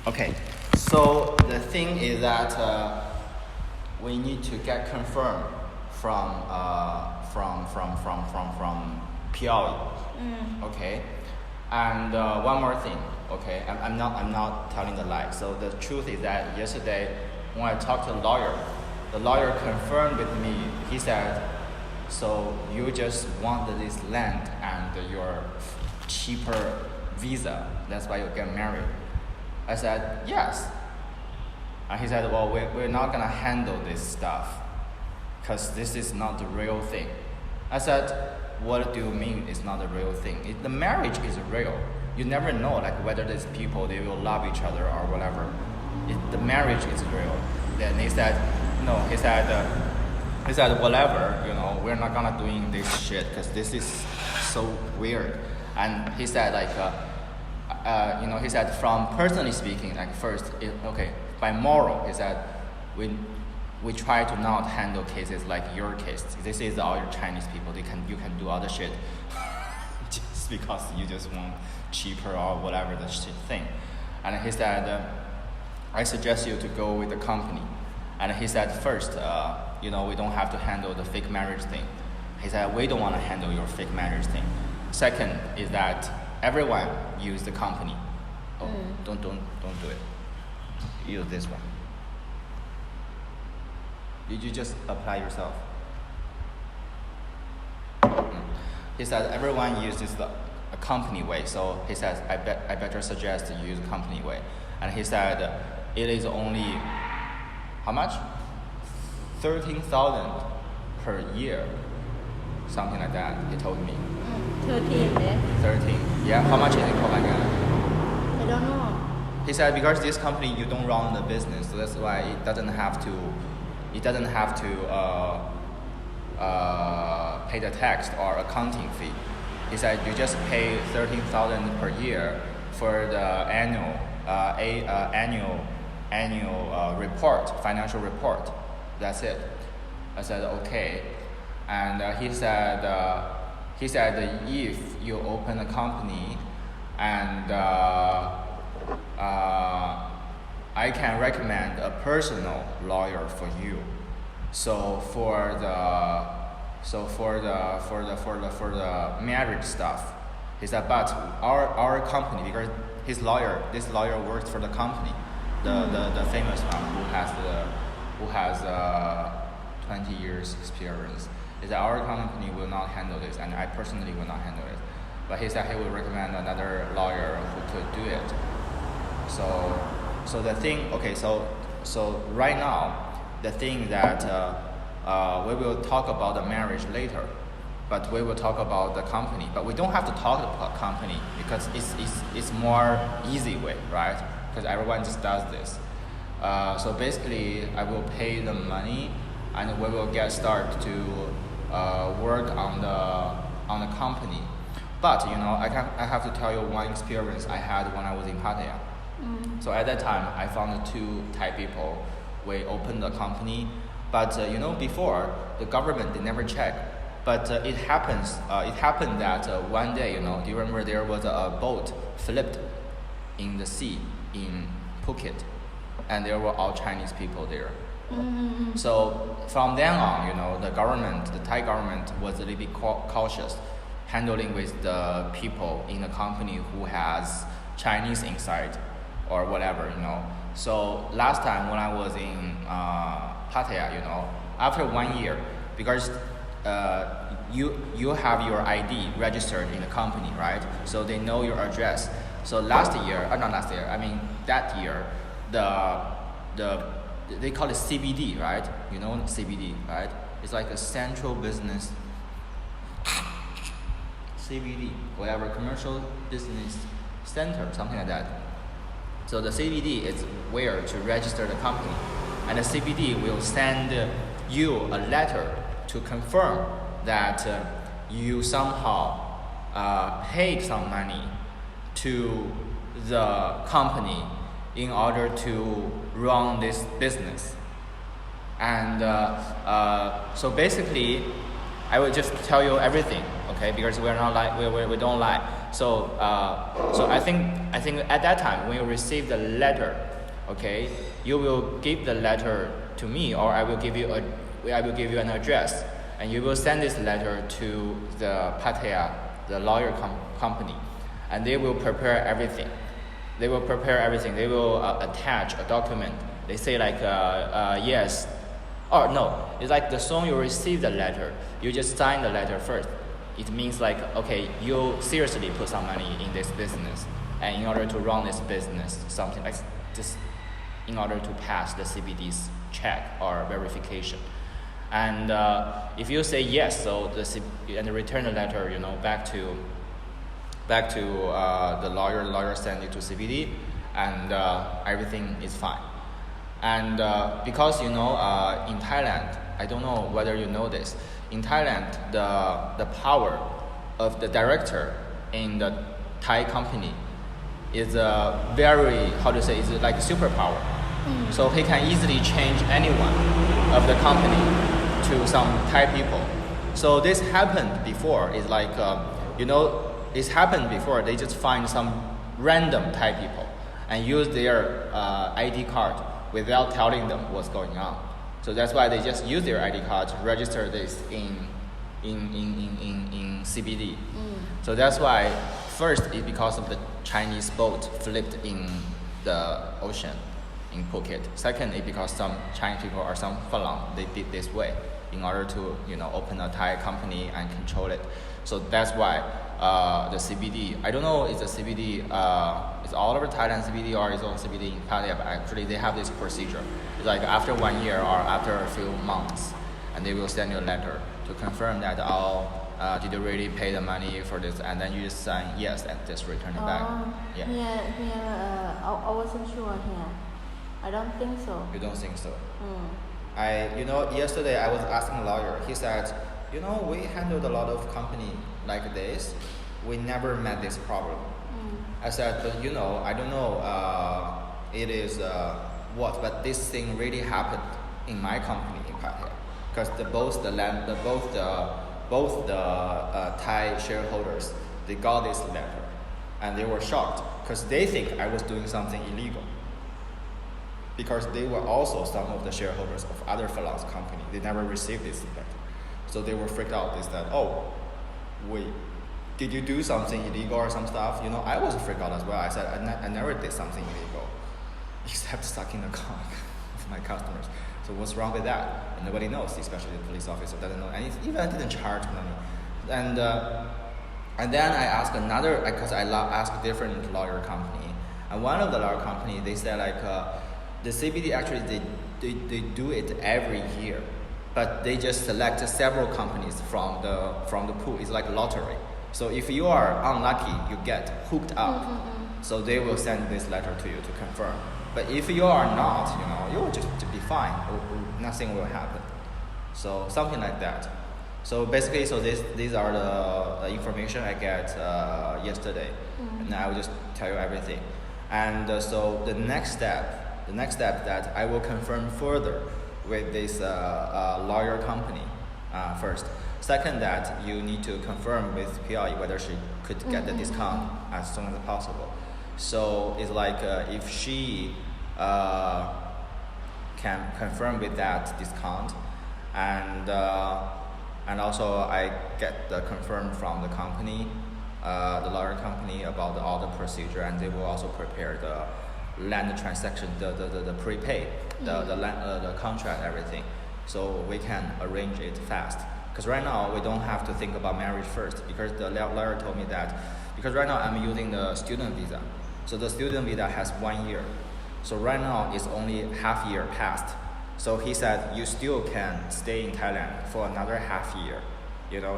Okay, so the thing is that we need to get confirmed from Piaoi. Okay, and one more thing. Okay, I'm not telling the lie. So the truth is that yesterday when I talked to the lawyer confirmed with me. He said, so you just want this land and your cheaper visa. That's why you get married. I said, yes. And he said, well, we're not going to handle this stuff because this is not the real thing. I said, what do you mean it's not the real thing? The marriage is real. You never know like whether these people, they will love each other or whatever. The marriage is real. Then he said, no, he said, whatever, we're not going to doing this shit because this is so weird. And he said, he said, from personally speaking, like first, by moral, he said, we try to not handle cases like your case. This is all your Chinese people. You can do other shit just because you just want cheaper or whatever the shit thing. And he said, I suggest you to go with the company. And he said, first, we don't have to handle the fake marriage thing. He said, we don't want to handle your fake marriage thing. Second is that everyone use the company. Oh, don't do it. Use this one. Did you just apply yourself? He said everyone uses a company way. So he says I better suggest you use company way. And he said it is only how much? 13,000 per year, something like that. He told me. 13, eh? 13. Yeah. How much is it per year? I don't know. He said because this company you don't run the business, so that's why it doesn't have to pay the tax or accounting fee. He said you just pay 13,000 per year for the annual report, financial report. That's it. I said okay, and he said if you open a company and I can recommend a personal lawyer for you. So for the marriage stuff, he said, but our company, because this lawyer works for the company, the famous one who has 20 years experience. He said our company will not handle this, and I personally will not handle it. But he said he will recommend another lawyer who could do it. So the thing, okay, so right now, the thing that we will talk about the marriage later, but we will talk about the company. But we don't have to talk about company because it's more easy way, right? Because everyone just does this. So basically, I will pay the money, and we will get started to work on the company. But I have to tell you one experience I had when I was in Pattaya. So at that time, I found two Thai people. We opened a company, but before the government they never check. But it happened that one day, do you remember there was a boat flipped in the sea in Phuket, and there were all Chinese people there. So from then on, the Thai government was a little bit cautious, handling with the people in the company who has Chinese inside or whatever, So last time when I was in Pattaya, after 1 year, because you have your ID registered in the company, right? So they know your address. So that year, they call it CBD, right? CBD, right? It's like a central business CBD, whatever, commercial business center, something like that. So the CBD is where to register the company, and the CBD will send you a letter to confirm that you somehow paid some money to the company in order to run this business. And so basically, I will just tell you everything. okay? Because we're not like we don't lie. So so I think at that time when you receive the letter, okay, you will give the letter to me, or I will give you an address, and you will send this letter to the Pattaya, the lawyer company, and they will prepare everything. They will attach a document. They say like yes, or no. It's like the song you receive the letter, you just sign the letter first. It means like, okay, you seriously put some money in this business, and in order to run this business, something like this, in order to pass the CBD's check or verification. And if you say yes, so and return the letter, back to the lawyer send it to CBD, and everything is fine. And because in Thailand, I don't know whether you know this, in Thailand the power of the director in the Thai company is very, is like a superpower. So he can easily change anyone of the company to some Thai people. So this happened before. It's like it's happened before. They just find some random Thai people and use their ID card without telling them what's going on. So that's why they just use their ID card to register this in CBD. So that's why first it's because of the Chinese boat flipped in the ocean in Phuket. Second is because some Chinese people or some Falang, they did this way in order to open a Thai company and control it. So that's why the CBD, I don't know if the CBD is all over Thailand CBD or is on CBD in Pattaya, but actually they have this procedure. It's like after 1 year or after a few months, and they will send you a letter to confirm that did you really pay the money for this, and then you just sign yes and just return it back. Yeah. Here, I wasn't sure here. I don't think so. You don't think so? Yesterday I was asking a lawyer. He said, we handled a lot of company like this. We never met this problem. I said, but I don't know. It is what, but this thing really happened in my company in Pattaya, because both the Thai shareholders, they got this letter, and they were shocked because they think I was doing something illegal. Because they were also some of the shareholders of other Falang's company. They never received this letter. So they were freaked out. They said, oh, wait, did you do something illegal or some stuff? I was freaked out as well. I said, I never did something illegal, except sucking the cock of my customers. So what's wrong with that? And nobody knows, especially the police officer doesn't know anything. Even I didn't charge money. And then I asked because I asked different lawyer company. And one of the lawyer company, they said the CBD actually they do it every year, but they just select several companies from the pool. It's like lottery. So if you are unlucky, you get hooked up. So they will send this letter to you to confirm. But if you are not, you will just be fine. Nothing will happen. So something like that. So basically, these are the information I get yesterday, and I will just tell you everything. And so the next step that I will confirm further with this lawyer company first. Second, that you need to confirm with PLE whether she could get the discount as soon as possible. So it's like if she can confirm with that discount, and also I get the confirm from the company, the lawyer company, about all the procedure, and they will also prepare the land transaction, the prepaid, the contract, everything, so we can arrange it fast. Because right now we don't have to think about marriage first, because the lawyer told me that, because right now I'm using the student visa, so the student visa has 1 year, so right now it's only half year passed. So he said you still can stay in Thailand for another half year.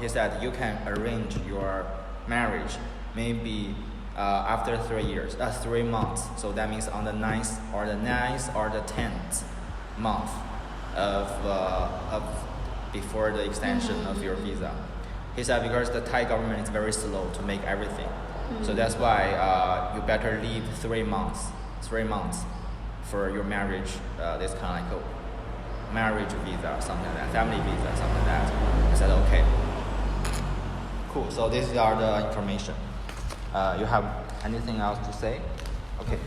He said you can arrange your marriage maybe after 3 months. So that means on the 9th or the 10th month of before the extension of your visa. He said because the Thai government is very slow to make everything. So that's why you better leave 3 months for your marriage, this kind of like marriage visa, something like that, family visa, something like that. I said okay. Cool. So these are the information. You have anything else to say? Okay.